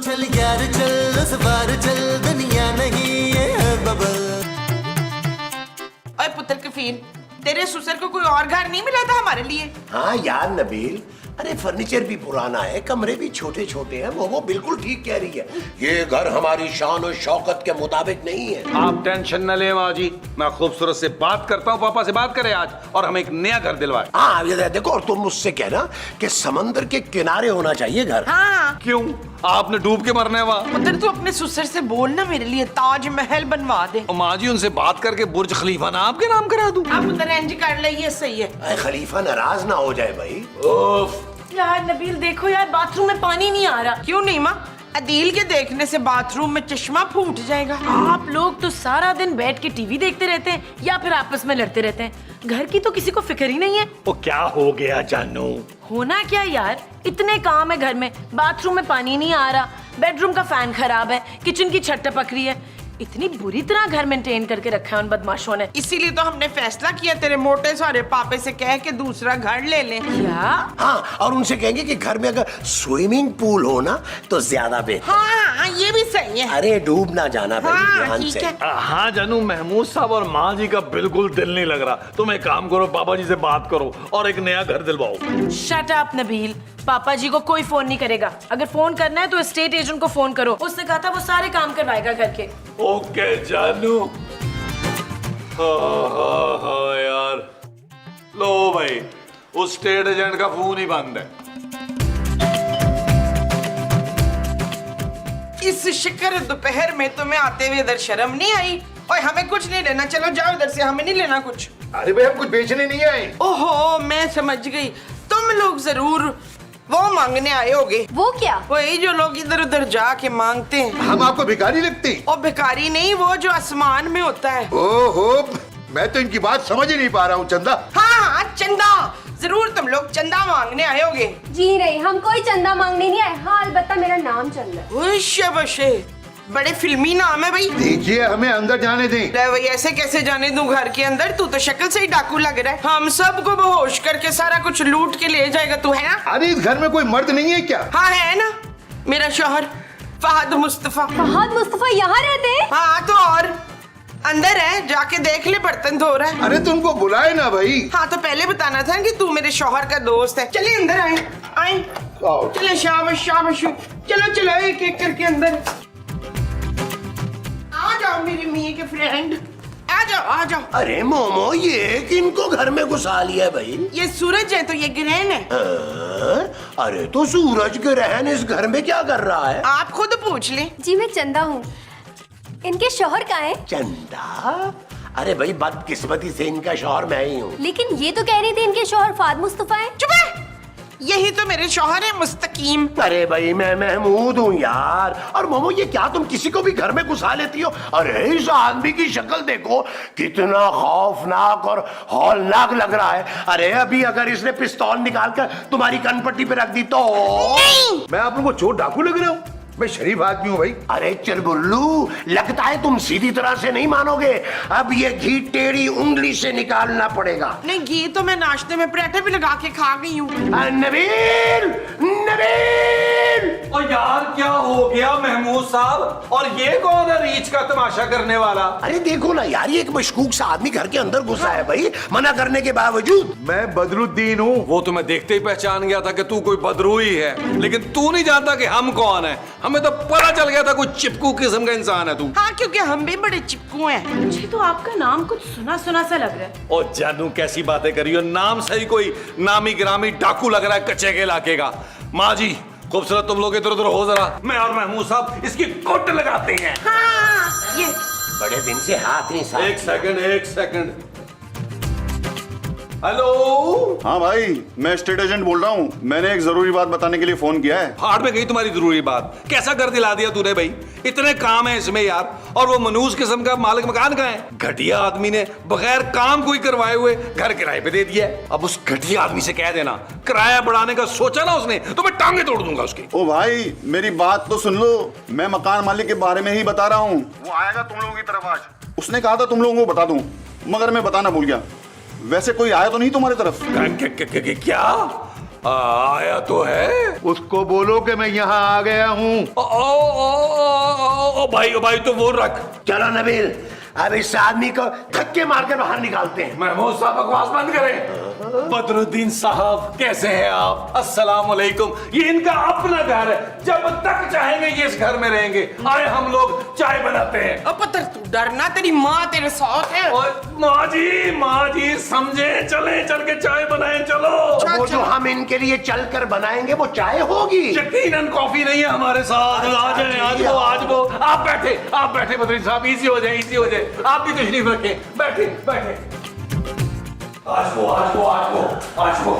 चल यार चल, इस बार चल, दुनिया नहीं ये है बबल। ओए पुत्र कफील, तेरे ससुर को कोई और घर नहीं मिला था हमारे लिए? हाँ यार नबील, अरे फर्नीचर भी पुराना है, कमरे भी छोटे छोटे हैं। वो बिल्कुल ठीक कह रही है, ये घर हमारी शान और शौकत के मुताबिक नहीं है। आप टेंशन न लें माँ जी, मैं खूबसूरत से बात करता हूँ, पापा से बात करें आज और हमें एक नया घर दिलवाए। हाँ ये देखो, और तुम मुझसे कहना कि समंदर के किनारे होना चाहिए घर। हाँ क्यों, आपने डूब के मरने वहाँ? पुत्र तू अपने ससुर से बोल ना मेरे लिए ताजमहल बनवा दे। माँ जी उनसे बात करके बुर्ज खलीफा ना आपके नाम करा दूं। अब पुत्र इंज कर ले, ये सही है। अरे खलीफा नाराज ना हो जाए भाई। यार नबील देखो यार, बाथरूम में पानी नहीं आ रहा। क्यों नहीं माँ, अदील के देखने से बाथरूम में चश्मा फूट जाएगा। आप लोग तो सारा दिन बैठ के टीवी देखते रहते हैं या फिर आपस में लड़ते रहते हैं, घर की तो किसी को फिक्र ही नहीं है। वो क्या हो गया जानू? होना क्या यार, इतने काम है घर में, बाथरूम में पानी नहीं आ रहा, बेडरूम का फैन खराब है, किचन की छत टपक रही है, इतनी बुरी तरह घर मेंटेन करके रखा है उन बदमाशों ने। इसीलिए तो हमने फैसला किया तेरे मोटे सारे पापे से कह के दूसरा घर ले लें। क्या? हाँ, और उनसे कहेंगे कि घर में अगर स्विमिंग पूल हो ना तो ज्यादा बेहतर। हाँ ये भी सही है। अरे डूब ना जाना भाई, हाँ, ध्यान ठीक से। है। हाँ जानू, महमूद साहब और माँ जी का बिल्कुल दिल नहीं लग रहा। तुम एक काम करो, पापा जी से बात करो और एक नया घर दिलवाओ। शट अप नबील, पापा जी को कोई फोन नहीं करेगा। अगर फोन करना है तो एस्टेट एजेंट को फोन करो, उसने कहा था वो सारे काम करवाएगा घर के। ओके जानू। हाँ यार, लो भाई, उस स्टेट एजेंट का फोन ही बंद है। इस शिकर दोपहर में तुम्हें आते हुए इधर शर्म नहीं आई? ओए हमें कुछ नहीं लेना, चलो जाओ इधर से, हमें नहीं लेना कुछ। अरे भाई हम कुछ बेचने नहीं आए। ओहो मैं समझ गई, तुम लोग जरूर वो मांगने आए होगे। वो क्या? वही जो लोग इधर उधर जाके मांगते हैं। हम आपको भिखारी लगते? और भिखारी नहीं, वो जो आसमान में होता है। ओहो, मैं तो इनकी बात समझ ही नहीं पा रहा हूँ। चंदा? हाँ चंदा, जरूर तुम लोग चंदा मांगने आए होगे। जी नहीं, हम कोई चंदा मांगने नहीं आए। हाँ अलबत्ता मेरा नाम चंदा है। बशे, बड़े फिल्मी नाम है भाई। देखिए हमें अंदर जाने दें। ले भाई, ऐसे कैसे जाने दूं घर के अंदर? तू तो शक्ल से ही डाकू लग रहा है। हम सबको बेहोश करके सारा कुछ लूट के ले जाएगा तू, है ना? अरे इस घर में कोई मर्द नहीं है क्या? हाँ है ना, मेरा शौहर फहद मुस्तफा। फहद मुस्तफा यहाँ रहते हैं? हाँ तो और अंदर है, जाके देख ले, बर्तन धो रहा है। अरे तुमको बुलाए ना भाई। हाँ तो पहले बताना था कि तू मेरे शौहर का दोस्त है। चलिए अंदर आए आए, चले शाबाश शाबाश, चलो चलो एक एक करके अंदर आ जाओ मेरे मियाँ के फ्रेंड, आ जाओ आ जाओ। अरे मोमो, ये किनको घर में घुसा लिया भाई? ये सूरज है तो ये ग्रहण है। हाँ? अरे तो सूरज ग्रहण इस घर में क्या कर रहा है? आप खुद पूछ ले। जी मैं चंदा हूँ। इनके शौहर कहाँ हैं? चंदा? अरे भाई बदकिस्मती से इनका शौहर मैं ही हूँ। लेकिन ये तो कह रही थी इनके शौहर फहद मुस्तफा हैं। चुप है, यही तो मेरे शौहर है मुस्तकीम। अरे भाई मैं महमूद हूँ यार। और मोमो ये क्या तुम किसी को भी घर में घुसा लेती हो? अरे इस आदमी की शक्ल देखो, कितना खौफनाक और हौलनाक लग रहा है। अरे अभी अगर इसने पिस्तौल निकाल कर तुम्हारी कनपट्टी पे रख दी तो? मैं आप लोगों को चोर डाकू लग रहा हूँ? मैं शरीफ आदमी हूँ भाई। अरे चल बुल्लू, लगता है तुम सीधी तरह से नहीं मानोगे। अब ये घी टेढ़ी उंगली से निकालना पड़ेगा। नहीं, घी तो मैं नाश्ते में पराठे भी लगा के खा गई हूँ। नबील, नबील! और यार क्या हो गया महमूद साहब, और ये कौन है रीच का तमाशा करने वाला? अरे देखो ना यार, ये एक मशकूक सा आदमी घर के अंदर घुसा है भाई, मना करने के बावजूद। मैं बदरुद्दीन हूँ। वो तो मैं देखते ही पहचान गया था कि तू कोई बदरूही है, लेकिन तू नहीं जानता कि हम कौन है। हमें तो पता चल गया था कोई चिपकू किस्म का इंसान है तू। हाँ क्योंकि हम भी बड़े चिपकू हैं। मुझे तो आपका नाम कुछ सुना सुना सा लग रहा है। ओ जानू कैसी बातें करी हो, नाम सही कोई नामी गिरामी डाकू लग रहा है कच्चे के इलाके का। माँ जी खूबसूरत, तुम लोग इधर उधर हो जरा, मैं और महमूद साहब इसकी कुट लगाते हैं। हाँ ये बड़े दिन से हाथ नहीं साफ। एक सेकंड। हेलो। हाँ भाई, मैं स्टेट एजेंट बोल रहा हूँ। मैंने एक जरूरी बात बताने के लिए फोन किया है। हार्ड में गई तुम्हारी जरूरी बात? कैसा घर दिला दिया तूने भाई? इतने काम है इसमें यार, और वो मनूस किस्म का मालिक मकान कहाँ है? घटिया आदमी ने बगैर काम कोई करवाए हुए घर किराए पे दे दिया है। अब उस घटिया आदमी से कह देना किराया बढ़ाने का सोचा ना उसने तो मैं टांगे तोड़ दूंगा उसकी। ओ भाई मेरी बात तो सुन लो, मैं मकान मालिक के बारे में ही बता रहा हूँ। वो आएगा तुम लोगों की तरफ आज। उसने कहा था तुम लोगों को बता दूं, मगर मैं बताना भूल गया। वैसे कोई आया तो नहीं तुम्हारी तरफ? क्या? आया तो है। उसको बोलो कि मैं यहाँ आ गया हूँ। ओ भाई तो वो रख। चलो नबील, अब इस आदमी को धक्के मारकर बाहर निकालते हैं। महमूद साहब बकवास बंद करें। बदरुद्दीन साहब कैसे हैं आप? अस्सलाम वालेकुम। ये इनका अपना घर है, जब तक चाहेंगे ये इस घर में रहेंगे। आए हम लोग चाय बनाते हैं। अब पुत्र तू डरना, तेरी माँ तेरे साथ है। और माँ जी समझे, चले चल के चाय बनाएं। चलो वो जो हम इनके लिए चल कर बनाएंगे वो चाय होगी। यकीनन कॉफी नहीं है हमारे साथ। आ जाए आज वो आप बैठे बदरुद्दीन साहब, इजी हो जाए। आप भी तशरीफ रखें, बैठे। आज वो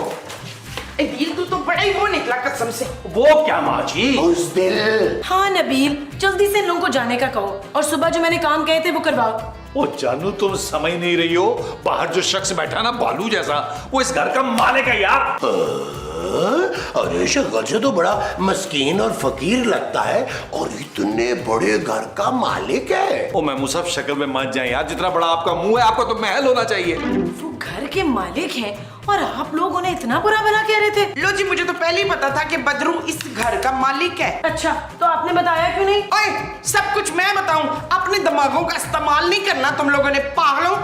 दिल तू तो बड़ा ही वो निकला कसम से। वो क्या माँ जी? उस दिल। हाँ नबील, जल्दी से इन लोगों को जाने का कहो और सुबह जो मैंने काम कहे थे वो करवाओ। ओ जानू, तुम समझ नहीं रही हो। बाहर जो शख्स बैठा ना बालू जैसा, वो इस घर का मालिक है यार। अरे शक्ल से तो बड़ा मस्कीन और फकीर लगता है और इतने बड़े घर का मालिक है। ओ महमूद साहब, शक्ल में मत जाए यार। जितना बड़ा आपका मुंह है, आपका तो महल होना चाहिए। वो घर के मालिक हैं और आप लोग उन्हें इतना बुरा भला कह रहे थे। लो जी, मुझे तो पहले ही पता था कि बदरू इस घर का मालिक है। अच्छा, तो आपने बताया क्यों नहीं? ओए, सब कुछ मैं बताऊं? अपने दिमागों का इस्तेमाल नहीं करना तुम लोगों ने, पागलों।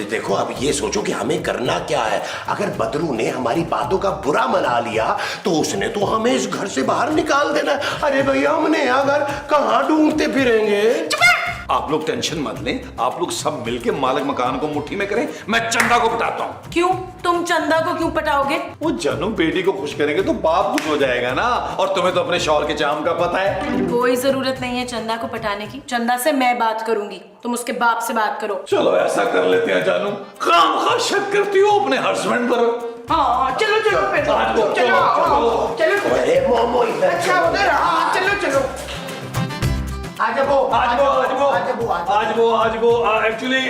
देखो, अब ये सोचो कि हमें करना क्या है। अगर बदरू ने हमारी बातों का बुरा मना लिया तो उसने तो हमें इस घर से बाहर निकाल देना। अरे भैया, हमने अगर कहाँ ढूंढते फिरेंगे? आप लोग टेंशन मत लें, आप लोग सब मिलके मालिक मकान को मुट्ठी में करें। मैं चंदा को पटाता हूँ। क्यों? तुम चंदा को क्यों पटाओगे? वो जानू, बेटी को खुश करेंगे तो बाप खुश हो जाएगा ना। और तुम्हें तो अपने शौहर के चाम का पता है। कोई जरूरत नहीं है चंदा को पटाने की। चंदा से मैं बात करूंगी, तुम उसके बाप से बात करो। चलो ऐसा कर लेते हैं जानू। खामखा शक करती हो अपने हस्बैंड पर। हाँ चलो फिर चलो। अरे मोमो इधर। अच्छा उधर, हाँ चलो। आज वो एक्चुअली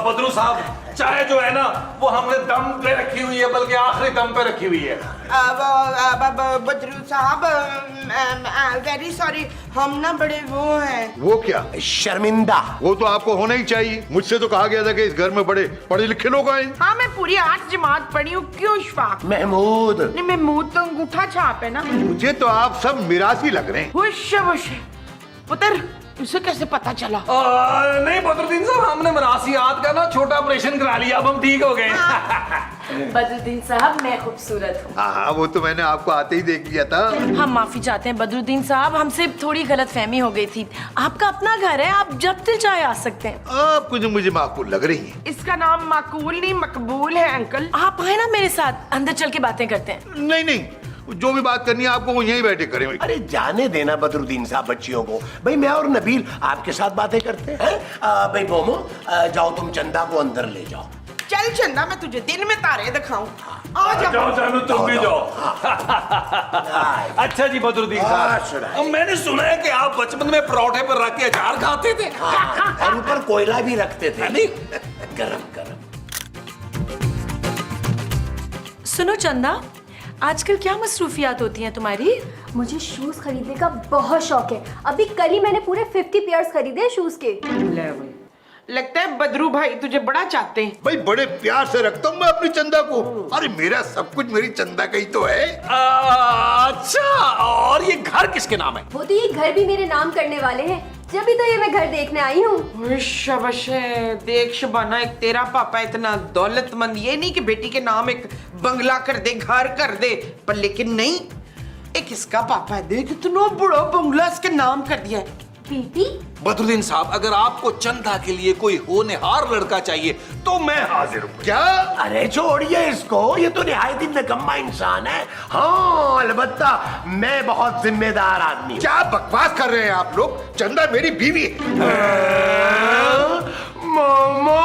बदरू साहब, चाय जो है ना वो हमने दम पे रखी हुई है, बल्कि आखिरी दम पे रखी हुई है। बदरू साहब, वेरी सॉरी, हम ना बड़े वो हैं। वो क्या? शर्मिंदा। वो तो आपको होना ही चाहिए। मुझसे तो कहा गया था कि इस घर में बड़े पढ़े लिखे लोग आए। हाँ, मैं पूरी 8 जमात पढ़ी हूँ। क्यों इशफाक? महमूद। नहीं, मैं मुंह तो अंगूठा छाप है ना। मुझे तो आप सब मिरासी लग रहे हैं। हुश पुत्र, उसे कैसे पता चला? नहीं बदरुद्दीन साहब, हमने मरासियात का ना छोटा ऑपरेशन करा लिया, अब हम ठीक हो गए। बदरुद्दीन साहब, मैं खूबसूरत हूँ। हाँ, वो तो मैंने आपको आते ही देख लिया था। हम माफी चाहते हैं बदरुद्दीन साहब, हमसे थोड़ी गलतफहमी हो गई थी। आपका अपना घर है, आप जब दिल चाहे आ सकते हैं। आप कुछ मुझे माकूल लग रही है। इसका नाम माकूल नहीं मकबूल है अंकल। आप आए ना मेरे साथ, अंदर चल के बातें करते हैं। नहीं, जो भी बात करनी है आपको वो यहीं बैठे करें। अरे जाने देना बदरुद्दीन साहब बच्चियों को। भाई मैं और नबील आपके साथ बातें करते हैं। भाई मोमो, जाओ तुम चंदा को अंदर ले जाओ। चल चंदा, मैं तुझे दिन में तारे दिखाऊं। जाओ जानू, तुम भी जाओ। अच्छा जी बदरुद्दीन सुना साहब, मैंने सुना है कि आप बचपन में परोठे पर रख के अचार खाते थे। और ऊपर कोयला भी रखते थे। गरम। सुनो चंदा, आजकल क्या मसरूफियात होती हैं तुम्हारी? मुझे शूज खरीदने का बहुत शौक है। अभी कल ही मैंने पूरे 50 पेयर्स खरीदे शूज के। लगता है बदरू भाई तुझे बड़ा चाहते हैं। भाई बड़े प्यार से रखता हूँ मैं अपनी चंदा को। अरे मेरा सब कुछ मेरी चंदा का ही तो है। अच्छा, और ये घर किसके नाम है? वो तो ये घर भी मेरे नाम करने वाले हैं, जब भी तो ये मैं घर देखने आई हूँ। शाबाश है। देख शबाना, एक तेरा पापा इतना दौलतमंद, ये नहीं कि बेटी के नाम एक बंगला कर दे, घर कर दे, पर लेकिन नहीं, एक इसका पापा है, देख इतना बड़ा बंगला इसके नाम कर दिया है। बेटी, बदरुद्दीन साहब, अगर आपको चंदा के लिए कोई होनहार लड़का चाहिए तो मैं हाजिर हूँ। क्या? अरे छोड़िए इसको, ये तो निहायत ही निकम्मा इंसान है। हाँ, अलबत्ता मैं बहुत जिम्मेदार आदमी हूँ। क्या बकवास कर रहे हैं आप लोग? चंदा मेरी बीवी है। मोमो,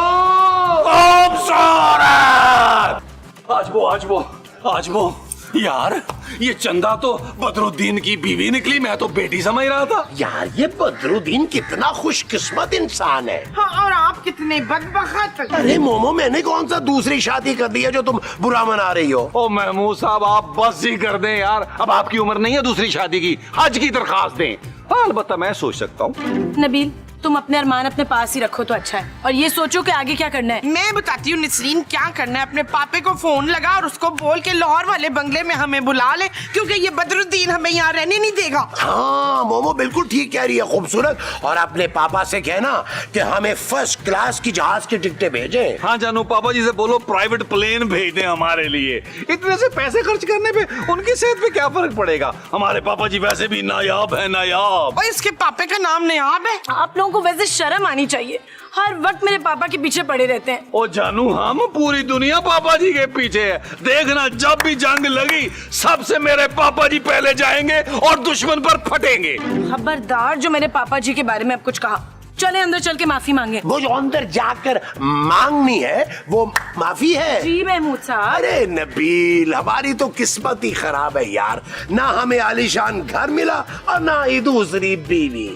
आज वो यार, ये चंदा तो बदरुद्दीन की बीवी निकली, मैं तो बेटी समझ रहा था। यार ये बदरुद्दीन कितना खुशकिस्मत इंसान है। हाँ, और आप कितने बदबख्त। अरे मोमो, मैंने कौन सा दूसरी शादी कर दी है जो तुम बुरा मना रही हो? ओ महमूद साहब, आप बस ही कर दें यार, अब आपकी उम्र नहीं है दूसरी शादी की। हज की दरखास्त दें। हाँ, अलबत्ता मैं सोच सकता हूँ। नबील, तुम अपने अरमान अपने पास ही रखो तो अच्छा है, और ये सोचो कि आगे क्या करना है। मैं बताती हूँ निसरीन क्या करना है। अपने पापे को फोन लगा और उसको बोल के लाहौर वाले बंगले में हमें बुला ले, क्योंकि ये बदरुद्दीन हमें यहाँ रहने नहीं देगा। हाँ मोमो बिल्कुल ठीक कह रही है खूबसूरत। और अपने पापा से कहना कि हमें फर्स्ट क्लास की जहाज की टिकटें भेजें। हाँ जानू, पापा जी से बोलो प्राइवेट प्लेन भेज दें हमारे लिए। इतने से पैसे खर्च करने पे उनकी सेहत पे क्या फर्क पड़ेगा? हमारे पापा जी वैसे भी नायाब है, नायाब। और इसके पापे का नाम नायाब है। आप लोगों को वैसे शर्म आनी चाहिए, हर वक्त मेरे पापा के पीछे पड़े रहते हैं। ओ जानू, हम पूरी दुनिया पापा जी के पीछे है। देखना जब भी जंग लगी सबसे मेरे पापा जी पहले जाएंगे और दुश्मन पर फटेंगे। खबरदार जो मेरे पापा जी के बारे में अब कुछ कहा। चले अंदर चल के माफी मांगे। वो जो अंदर जाकर मांगनी है वो माफी है। जी महमूद साहब। अरे नबील, हमारी तो किस्मत ही खराब है यार, ना हमें आलीशान घर मिला और ना ही दूसरी बीवी।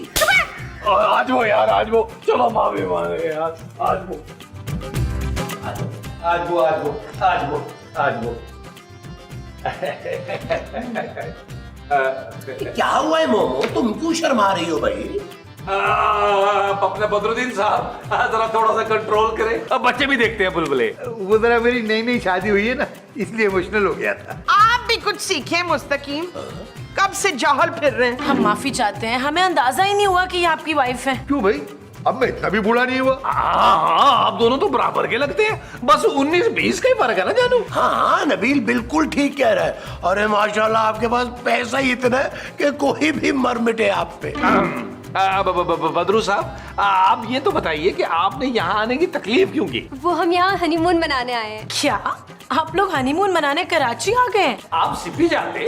आज वो यार, आज वो, चलो माफी मांगे यार। आज वो, आज वो, आज वो, आज वो, आज वो। क्या हुआ है मोमो, तुम क्यों शर्मा रही हो भाई? अपने बदरुद्दीन साहब जरा थोड़ा सा कंट्रोल करें। अब बच्चे भी देखते हैं बुलबुले। वो जरा मेरी नई नई शादी हुई है ना, इसलिए इमोशनल हो गया था। आप भी कुछ सीखें मुस्तकीम, कब से जाहल फिर रहे हैं। हम माफी चाहते हैं, हमें अंदाजा ही नहीं हुआ कि ये आपकी वाइफ है। क्यों भाई, अब मैं इतना भी बूढ़ा नहीं हुआ। हाँ, आप दोनों तो बराबर के लगते हैं, बस 19-20 का ही फर्क है ना जानू। हाँ नबील बिल्कुल ठीक कह रहा है। अरे माशाल्लाह आपके पास पैसा ही इतना है कि कोई भी मर मिटे आप पे। बदरू साहब, आप ये तो बताइए कि आपने यहाँ आने की तकलीफ क्यों की? वो हम यहाँ हनीमून मनाने आए हैं। क्या आप लोग हनीमून मनाने कराची आ गए? आप सिपी जाते।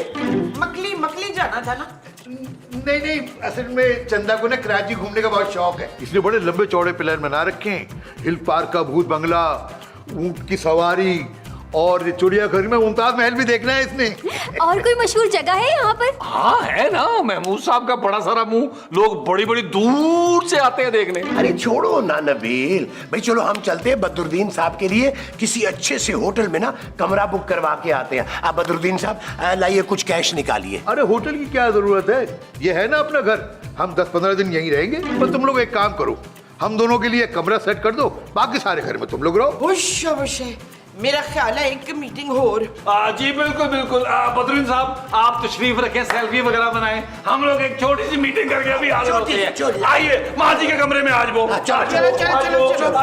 मकली मकली जाना था ना। नहीं नहीं, असल में चंदा को ना कराची घूमने का बहुत शौक है, इसलिए बड़े लंबे चौड़े प्लान बना रखे हैं। हिल पार्क का भूत बंगला, ऊंट की सवारी और चिड़ियाघर में मुमताज महल भी देखना है इसने। और कोई मशहूर जगह है यहाँ पर? हाँ है ना, महमूद साहब का बड़ा सारा मुंह, लोग बड़ी बड़ी दूर से आते हैं देखने। अरे छोड़ो ना नबील भाई, चलो हम चलते हैं बदरुद्दीन साहब के लिए किसी अच्छे से होटल में ना कमरा बुक करवा के आते हैं। आप बदरुद्दीन साहब लाइए कुछ कैश निकालिए। अरे होटल की क्या जरूरत है, ये है ना अपना घर, हम 10-15 दिन यहीं रहेंगे। पर तुम लोग एक काम करो, हम दोनों के लिए कमरा सेट कर दो, बाकी सारे घर में तुम लोग रहो। खुश मेरा ख्याल है एक मीटिंग और। जी बिल्कुल बिल्कुल, बदरुद्दीन साहब आप तशरीफ रखें, सेल्फी वगैरह बनाएं, हम लोग एक छोटी सी मीटिंग करके अभी हाजिर होते हैं। आइए माँ जी के कमरे में आज वो, चलो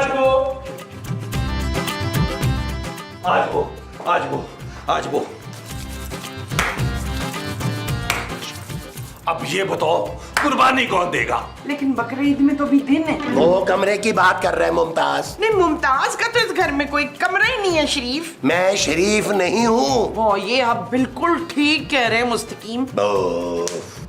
आज वो। अब ये बताओ कुर्बानी कौन देगा? लेकिन बकरीद में तो भी दिन है। वो कमरे की बात कर रहे हैं मुमताज। नहीं, मुमताज का तो इस घर में कोई कमरा ही नहीं है शरीफ। मैं शरीफ नहीं हूँ। वो ये आप बिल्कुल ठीक कह रहे हैं मुस्तकीम।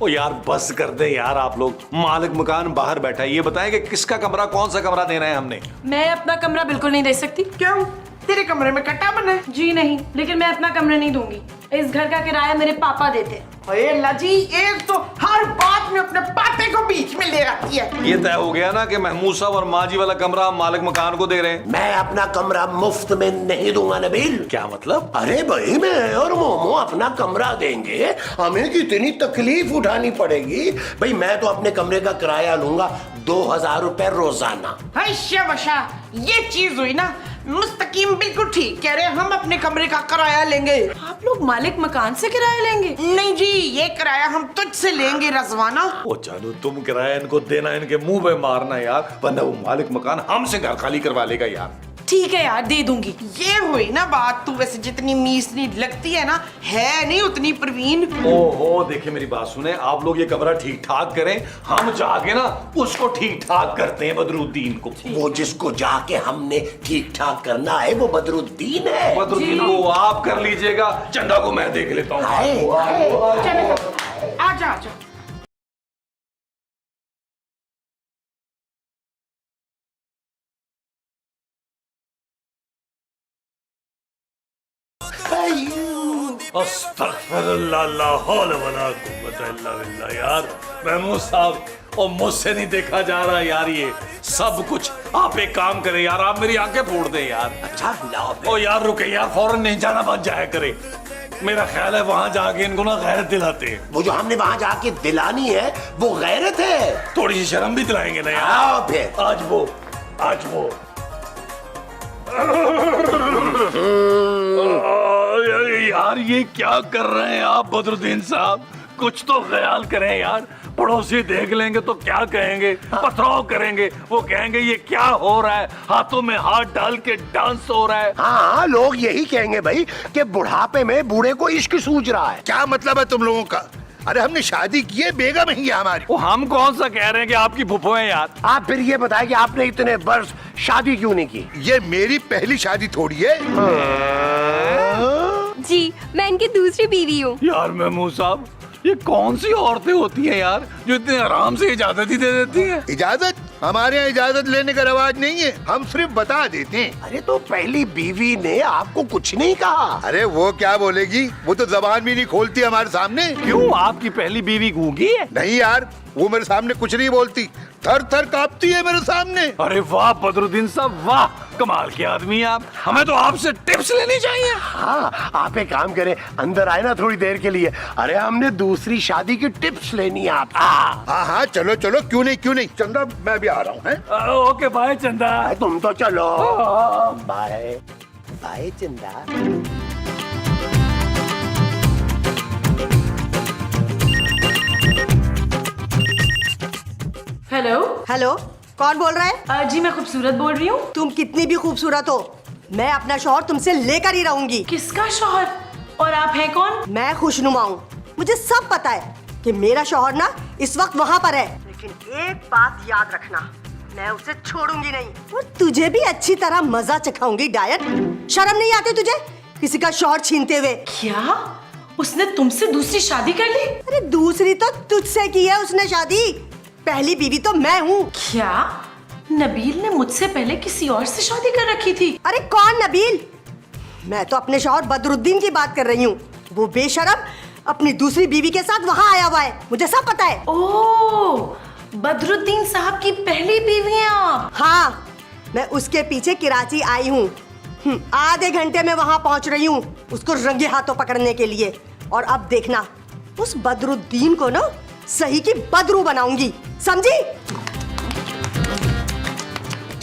ओ यार बस कर दे यार, आप लोग। मालिक मकान बाहर बैठा है, ये बताएं कि किसका कमरा, कौन सा कमरा देना है हमने। मैं अपना कमरा बिल्कुल नहीं दे सकती। क्यों? तेरे कमरे में कट्टा बना है। जी नहीं, लेकिन मैं अपना कमरा नहीं दूंगी। इस घर का किराया मेरे पापा देते। अरे अल्लाह जी, एक तो हर बात में अपने पापे को बीच में ले आती है। ये तय हो गया ना कि महमूद साहब और माँ जी वाला कमरा हम मालिक मकान को दे रहे हैं। मैं अपना कमरा मुफ्त में नहीं दूंगा नबील। क्या मतलब? अरे भाई मैं और मोमो अपना कमरा देंगे, हमें कितनी तकलीफ उठानी पड़ेगी भाई। मैं तो अपने कमरे का किराया लूंगा 2000 रुपए रोजाना। वशा ये चीज हुई ना, मुस्तकीम बिल्कुल ठीक कह रहे हैं, हम अपने कमरे का किराया लेंगे। आप लोग मालिक मकान से किराया लेंगे? नहीं जी, ये किराया हम तुझसे लेंगे रजवाना। ओ चलो, तुम किराया इनको देना, इनके मुंह पे मारना यार, वरना वो मालिक मकान हमसे घर खाली करवा लेगा यार। ठीक है यार, दे दूंगी। ये हुई ना बात। तू वैसे जितनी मीसनी लगती है ना, है नहीं उतनी प्रवीण। ओहो, देखिए मेरी बात सुने, आप लोग ये कमरा ठीक ठाक करें, हम जाके ना उसको ठीक ठाक करते हैं, बदरुद्दीन को। वो जिसको जाके हमने ठीक ठाक करना है वो बदरुद्दीन है। बदरुद्दीन को आप कर लीजिएगा, चंदा को मैं देख लेता हूँ। आजा आजा। अस्तगफिरुल्लाह, ला हौला वला कुव्वता इल्ला बिल्लाह। यार महमूद साहब, और मुझसे नहीं देखा जा रहा यार ये सब कुछ। आप एक काम करें यार, आप मेरी आंखें फोड़ दें यार। अच्छा ओ यार रुके यार, फौरन नहीं जाना, बच जाया करे। मेरा ख्याल है वहां जाके इनको ना गैरत दिलाते हैं। वो जो हमने वहां जाके दिलानी है वो गैरत है। थोड़ी सी शर्म भी दिलाएंगे ना यार। आओ फिर। आज वो यार ये क्या कर रहे हैं आप बदरुद्दीन साहब? कुछ तो ख्याल करें यार, पड़ोसी देख लेंगे तो क्या कहेंगे, पथराव करेंगे, वो कहेंगे ये क्या हो रहा है, हाथों में हाथ डाल के डांस हो रहा है। हाँ, लोग यही कहेंगे भाई कि बुढ़ापे में बूढ़े को इश्क सूझ रहा है। क्या मतलब है तुम लोगों का? अरे हमने शादी की है, बेगम ही है हमारी। वो हम कौन सा कह रहे हैं कि आपकी फुफो है यार। आप फिर ये बताएं कि आपने इतने वर्ष शादी क्यों नहीं की? ये मेरी पहली शादी थोड़ी है। जी मैं इनकी दूसरी बीवी हूँ। यार महमूद साहब, ये कौन सी औरतें होती हैं यार जो इतने आराम से इजाजत ही दे देती हैं? इजाजत? हमारे यहाँ इजाजत लेने का रवाज नहीं है, हम सिर्फ बता देते हैं। अरे तो पहली बीवी ने आपको कुछ नहीं कहा? अरे वो क्या बोलेगी, वो तो जबान भी नहीं खोलती हमारे सामने। क्यों, आपकी पहली बीवी गूंगी है? नहीं यार, वो मेरे सामने कुछ नहीं बोलती, थर थर कांपती है मेरे सामने। अरे वाह बदरुद्दीन साहब, वाह, कमाल के आदमी हैं आप। हमें तो आपसे टिप्स लेनी चाहिए। हाँ, आप एक काम करें, अंदर आए ना थोड़ी देर के लिए। अरे हमने दूसरी शादी की टिप्स लेनी है आप। हाँ हाँ चलो चलो, क्यों नहीं। चंदा मैं भी आ रहा हूँ। ओके बाय चंदा। तुम तो चलो। बाय बाय चंदा। हेलो। हेलो, कौन बोल रहा है? जी मैं खूबसूरत बोल रही हूँ। तुम कितनी भी खूबसूरत हो, मैं अपना शौहर तुमसे लेकर ही रहूंगी। किसका शौहर? और आप हैं कौन? मैं खुशनुमा हूँ, मुझे सब पता है कि मेरा शौहर ना इस वक्त वहाँ पर है। लेकिन एक बात याद रखना, मैं उसे छोड़ूंगी नहीं और तुझे भी अच्छी तरह मजा चखाऊंगी। डायट, शर्म नहीं आती तुझे किसी का शौहर छीनते हुए? क्या उसने तुमसे दूसरी शादी कर ली? अरे दूसरी तो तुझसे की है उसने शादी, पहली बीवी तो मैं हूँ। क्या नबील ने मुझसे पहले किसी और से शादी कर रखी थी? अरे कौन नबील? मैं तो अपने शौहर बदरुद्दीन की बात कर रही हूँ। वो बेशरम अपनी दूसरी बीवी के साथ वहाँ आया हुआ है, मुझे सब पता है। ओह, बदरुद्दीन साहब की पहली बीवी हैं आप? हाँ, मैं उसके पीछे कराची आई हूँ। आधे घंटे में वहाँ पहुँच रही हूँ उसको रंगे हाथों पकड़ने के लिए। और अब देखना, उस बदरुद्दीन को ना सही की बदरू बनाऊंगी, समझी?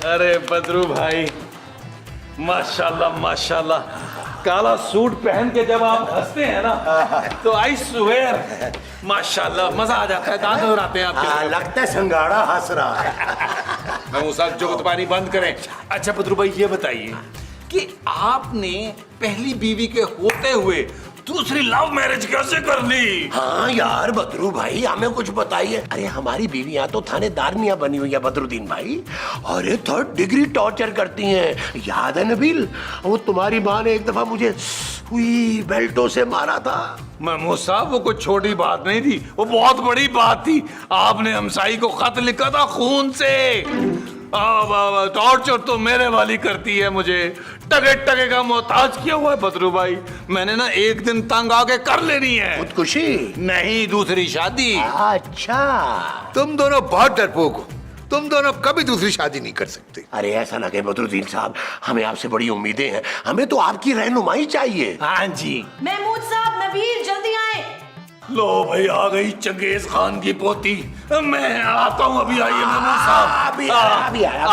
अरे बदरू भाई, माशाल्लाह माशाल्लाह, काला सूट पहन के जब आप हंसते हैं ना तो आई स्वेयर माशाल्लाह मजा आ जाता है, दांत नजर हैं आपके। लगता है संगाड़ा हंस रहा है। हम सब जुगतबानी बंद करें। अच्छा बदरू भाई ये बताइए कि आपने पहली बीवी के होते हुए दूसरी लव मैरिज कैसे कर ली? हाँ यार बदरू भाई, हमें कुछ बताइए। अरे हमारी बीवियां तो थानेदारनियां बनी हुई है बदरुद्दीन भाई। अरे 3rd डिग्री टॉर्चर करती हैं, याद है नबील? वो तुम्हारी माँ ने एक दफा मुझे हुई बेल्टों से मारा था। महमूद साहब, वो कोई छोटी बात नहीं थी, वो बहुत बड़ी बात थी। आपने हमसाई को खत लिखा था खून से। टॉर्चर तो मेरे वाली करती है मुझे, टगे टगे का मोहताज किया हुआ है बदरू भाई। मैंने ना एक दिन तंग आके कर लेनी है। खुदकुशी नहीं, दूसरी शादी। अच्छा, तुम दोनों बहुत डरपोक हो, तुम दोनों कभी दूसरी शादी नहीं कर सकते। अरे ऐसा ना कहे बदरुद्दीन साहब, हमें आपसे बड़ी उम्मीदें हैं, हमें तो आपकी रहनुमाई चाहिए। हाँ जी। महमूद साहब, नबील जल्दी आए। लो भाई, आ गई चंगेज खान की पोती। मैं आता हूँ, अभी आइए महमूद साहब। अभी आया।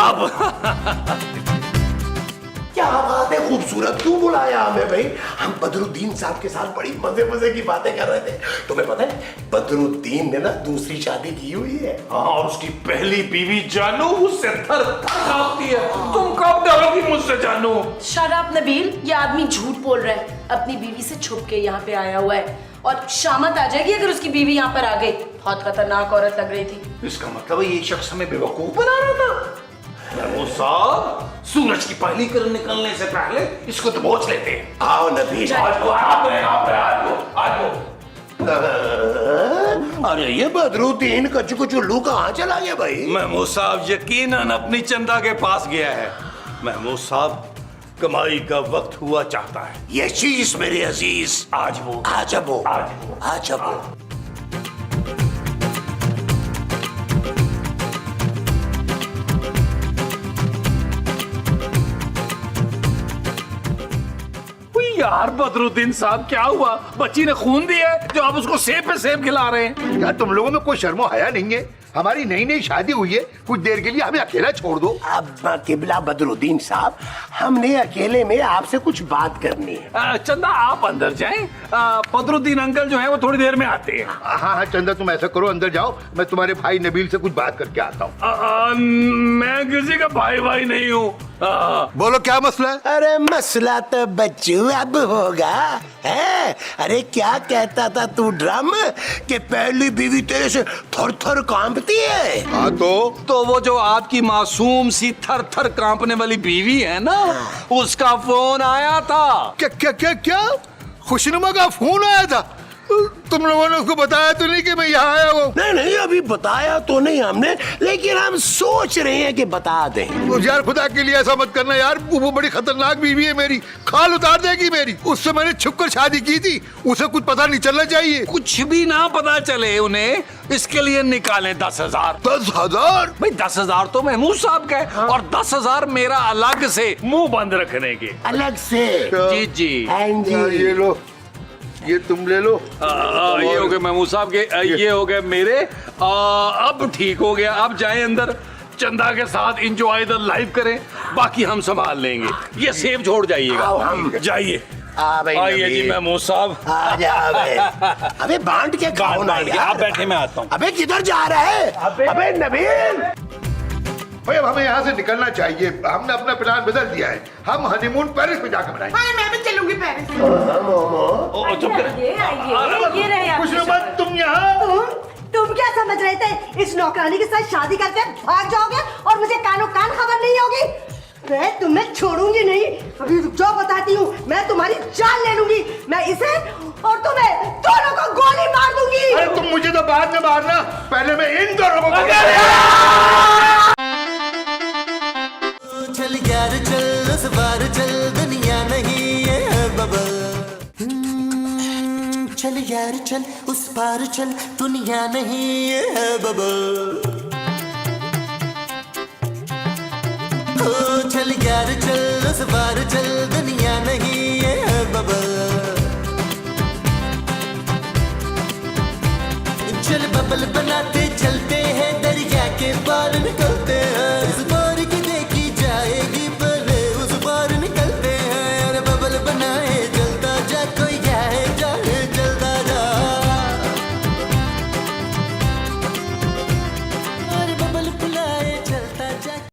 क्या बात है, खूबसूरत क्यों बुलाया हमें भाई? हम बदरुद्दीन साहब के साथ बड़ी मजे मजे की बातें कर रहे थे। तुम्हें पता है बदरुद्दीन ने ना दूसरी शादी की हुई है। हाँ, और उसकी पहली बीवी जानू उससे थर थर कांपती है। तुम कब डरोगी मुझसे जानू? शट अप नबील, ये आदमी झूठ बोल रहा है। अपनी बीवी से छुप के यहाँ पे आया हुआ है और शामत आ जाएगी अगर उसकी बीवी यहाँ पर आ गई। बहुत खतरनाक औरत लग रही थी। इसका मतलब ये शख्स हमें बेवकूफ बना रहा था। वो साहब, सूरज की पहली किरण निकलने से पहले इसको दबोच लेते हैं। आओ नबी। अरे ये बदरुद्दीन कच्चू कुचुल्लू कहाँ चला गया भाई? महमूद साहब यकीनन अपनी चंदा के पास गया है। महमूद साहब, कमाई का वक्त हुआ चाहता है। ये चीज मेरे अजीज, आज वो यार बदरुद्दीन साहब क्या हुआ? बच्ची ने खून दिया है जो आप उसको सेब पे सेब खिला रहे हैं। यार तुम लोगों में कोई शर्मो हया नहीं है? हमारी नई नई शादी हुई है, कुछ देर के लिए हमें अकेला छोड़ दो। अब किबला बदरुद्दीन साहब, हमने अकेले में आपसे कुछ बात करनी है। चंदा आप अंदर जाएं, बदरुद्दीन अंकल जो है वो थोड़ी देर में आते हैं। हाँ हाँ चंदा, तुम ऐसा करो, अंदर जाओ, मैं तुम्हारे भाई नबील से कुछ बात करके आता हूँ। मैं किसी का भाई नहीं हूँ। बोलो क्या मसला है? अरे मसला तो बच्चू अब होगा है। अरे क्या कहता था तू ड्रम कि पहली बीवी तेरे से थर थर कांपती है? हाँ तो वो जो आपकी मासूम सी थर थर कांपने वाली बीवी है ना, उसका फोन आया था। क्या क्या क्या क्या? खुशनुमा का फोन आया था? तुम लोगों ने उसको बताया तो नहीं कि मैं यहाँ आया हूँ? नहीं नहीं, अभी बताया तो नहीं हमने, लेकिन हम सोच रहे हैं कि बता दें। यार खुदा के लिए ऐसा मत करना यार, वो बड़ी खतरनाक बीवी है मेरी, खाल उतार देगी मेरी। उससे मैंने छुपकर शादी की थी, उसे कुछ पता नहीं चलना चाहिए। कुछ भी ना पता चले उन्हें, इसके लिए निकालें 10,000। 10,000? भाई 10,000 तो महमूद साहब का है और 10,000 मेरा अलग से मुंह बंद रखने के। अलग से? जी जी। हाँ जी। ये लो, ये तुम ले लो। ये हो गए महमूद साहब के, ये हो गए मेरे। अब ठीक हो गया, आप जाएं अंदर, चंदा के साथ एंजॉय द लाइफ करें, बाकी हम संभाल लेंगे। ये सेब छोड़ जाइएगा, जाइए। आइए जी महमूद साहब, आ जा बे। अबे बांट के खाओ ना यार। आप बैठे, मैं आता हूँ। अबे किधर जा रहा है? अबे नबील, भाई अब हमें यहाँ से निकलना चाहिए, हमने अपना प्लान बदल दिया है, हम हनीमून पेरिस में जाकर मनाएंगे। हाँ, मैं भी चलूंगी पेरिस। चुप करें। ये रहे आप। खुशनुमा तुम यहाँ? तुम क्या समझ रहे थे इस नौकरानी के साथ शादी करके भाग जाओगे और मुझे कानो कान खबर नहीं होगी? मैं तुम्हें छोड़ूंगी नहीं। अभी रुक जाओ, बताती हूँ, मैं तुम्हारी जान ले लूंगी। मैं इसे और तुम्हें दोनों को गोली मार दूंगी। अरे तुम मुझे तो बाद में मारना, पहले मैं इन दोनों को चल यार चल, उस बार चल, दुनिया नहीं है बबल। चल यार चल, उस पार चल, दुनिया नहीं है बबल।